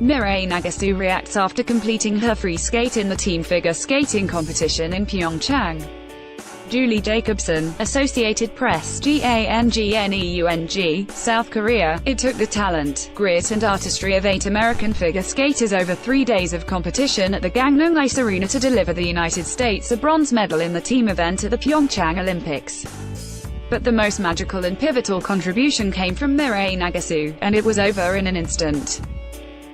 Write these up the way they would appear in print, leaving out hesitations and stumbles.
Mirai Nagasu reacts after completing her free skate in the team figure skating competition in Pyeongchang. Julie Jacobson, Associated Press, GANGNEUNG, South Korea. It took the talent, grit and artistry of 8 American figure skaters over 3 days of competition at the Gangneung Ice Arena to deliver the United States a bronze medal in the team event at the Pyeongchang Olympics. But the most magical and pivotal contribution came from Mirai Nagasu, and it was over in an instant.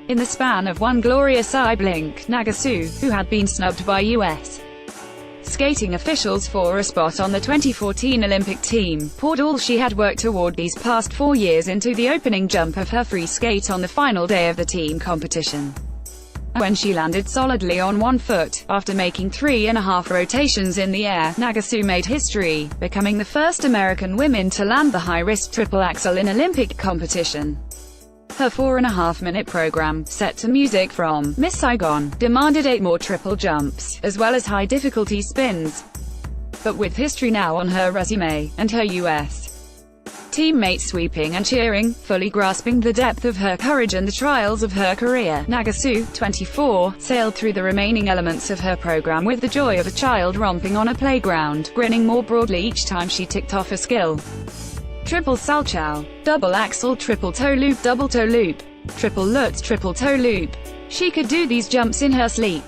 In the span of one glorious eye blink, Nagasu, who had been snubbed by U.S. skating officials for a spot on the 2014 Olympic team, poured all she had worked toward these past 4 years into the opening jump of her free skate on the final day of the team competition. When she landed solidly on one foot, after making 3.5 rotations in the air, Nagasu made history, becoming the first American woman to land the high-risk triple axel in Olympic competition. Her 4.5-minute program, set to music from Miss Saigon, demanded 8 more triple jumps, as well as high-difficulty spins. But with history now on her resume, and her U.S. teammates sweeping and cheering, fully grasping the depth of her courage and the trials of her career, Nagasu, 24, sailed through the remaining elements of her program with the joy of a child romping on a playground, grinning more broadly each time she ticked off a skill. Triple salchow, double axel, triple toe loop, double toe loop, triple lutz, triple toe loop. She could do these jumps in her sleep.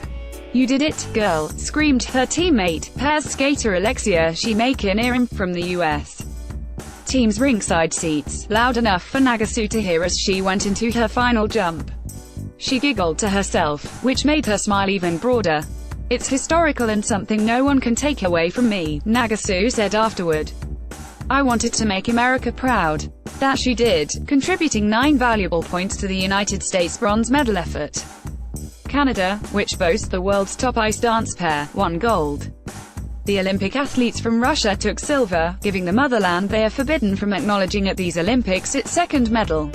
"You did it, girl," screamed her teammate, pairs skater Alexia Shimakin from the U.S. team's ringside seats, loud enough for Nagasu to hear as she went into her final jump. She giggled to herself, which made her smile even broader. "It's historical and something no one can take away from me," Nagasu said afterward. "I wanted to make America proud." That she did, contributing 9 valuable points to the United States bronze medal effort. Canada, which boasts the world's top ice dance pair, won gold. The Olympic athletes from Russia took silver, giving the motherland they are forbidden from acknowledging at these Olympics its second medal.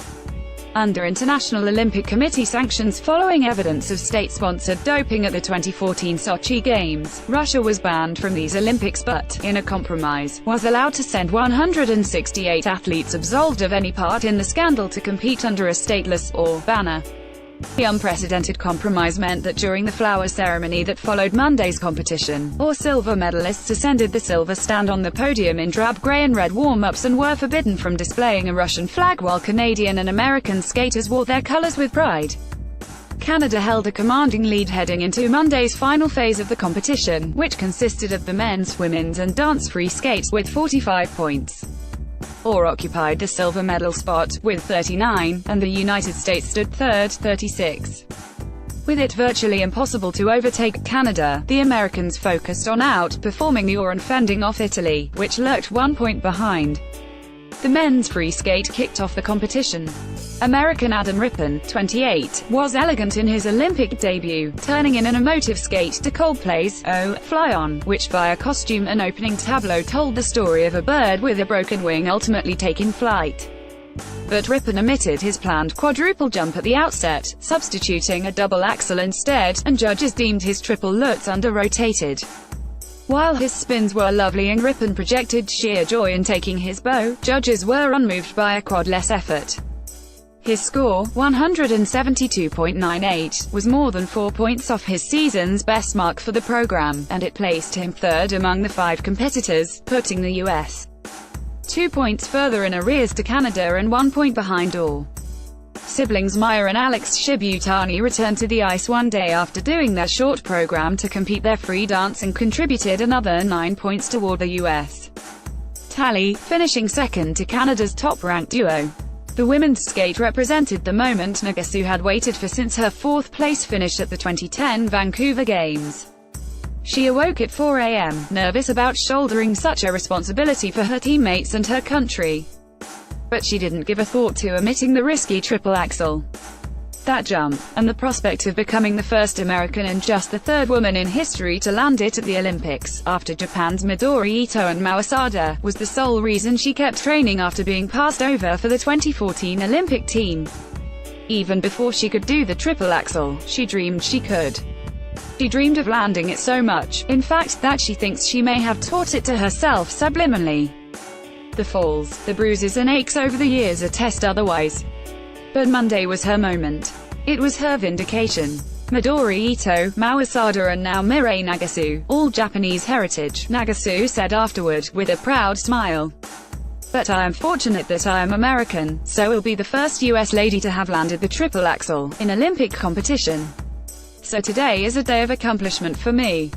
Under International Olympic Committee sanctions following evidence of state-sponsored doping at the 2014 Sochi Games, Russia was banned from these Olympics but, in a compromise, was allowed to send 168 athletes absolved of any part in the scandal to compete under a stateless, or, banner. The unprecedented compromise meant that during the flower ceremony that followed Monday's competition, all silver medalists ascended the silver stand on the podium in drab gray and red warm-ups and were forbidden from displaying a Russian flag, while Canadian and American skaters wore their colors with pride. Canada held a commanding lead heading into Monday's final phase of the competition, which consisted of the men's, women's and dance free skates, with 45 points. Or occupied the silver medal spot, with 39, and the United States stood third, 36. With it virtually impossible to overtake Canada, the Americans focused on outperforming the or fending off Italy, which lurked 1 point behind. The men's free skate kicked off the competition. American Adam Rippon, 28, was elegant in his Olympic debut, turning in an emotive skate to Coldplay's "Oh, Fly On," which via costume and opening tableau told the story of a bird with a broken wing ultimately taking flight. But Rippon omitted his planned quadruple jump at the outset, substituting a double axel instead, and judges deemed his triple lutz under-rotated. While his spins were lovely and Rippon projected sheer joy in taking his bow, judges were unmoved by a quad-less effort. His score, 172.98, was more than 4 points off his season's best mark for the program, and it placed him third among the 5 competitors, putting the U.S. 2 points further in arrears to Canada and 1 point behind all. Siblings Maya and Alex Shibutani returned to the ice one day after doing their short program to compete their free dance and contributed another 9 points toward the U.S. tally, finishing second to Canada's top-ranked duo. The women's skate represented the moment Nagasu had waited for since her 4th-place finish at the 2010 Vancouver Games. She awoke at 4 a.m., nervous about shouldering such a responsibility for her teammates and her country. But she didn't give a thought to omitting the risky triple axel. That jump, and the prospect of becoming the first American and just the 3rd woman in history to land it at the Olympics, after Japan's Midori Ito and Mao Asada, was the sole reason she kept training after being passed over for the 2014 Olympic team. Even before she could do the triple axel, she dreamed she could. She dreamed of landing it so much, in fact, that she thinks she may have taught it to herself subliminally. The falls, the bruises and aches over the years attest otherwise. But Monday was her moment. It was her vindication. Midori Ito, Mao Asada and now Mirai Nagasu, all Japanese heritage, Nagasu said afterward, with a proud smile. But I am fortunate that I am American, so will be the first US lady to have landed the triple axel in Olympic competition. So today is a day of accomplishment for me.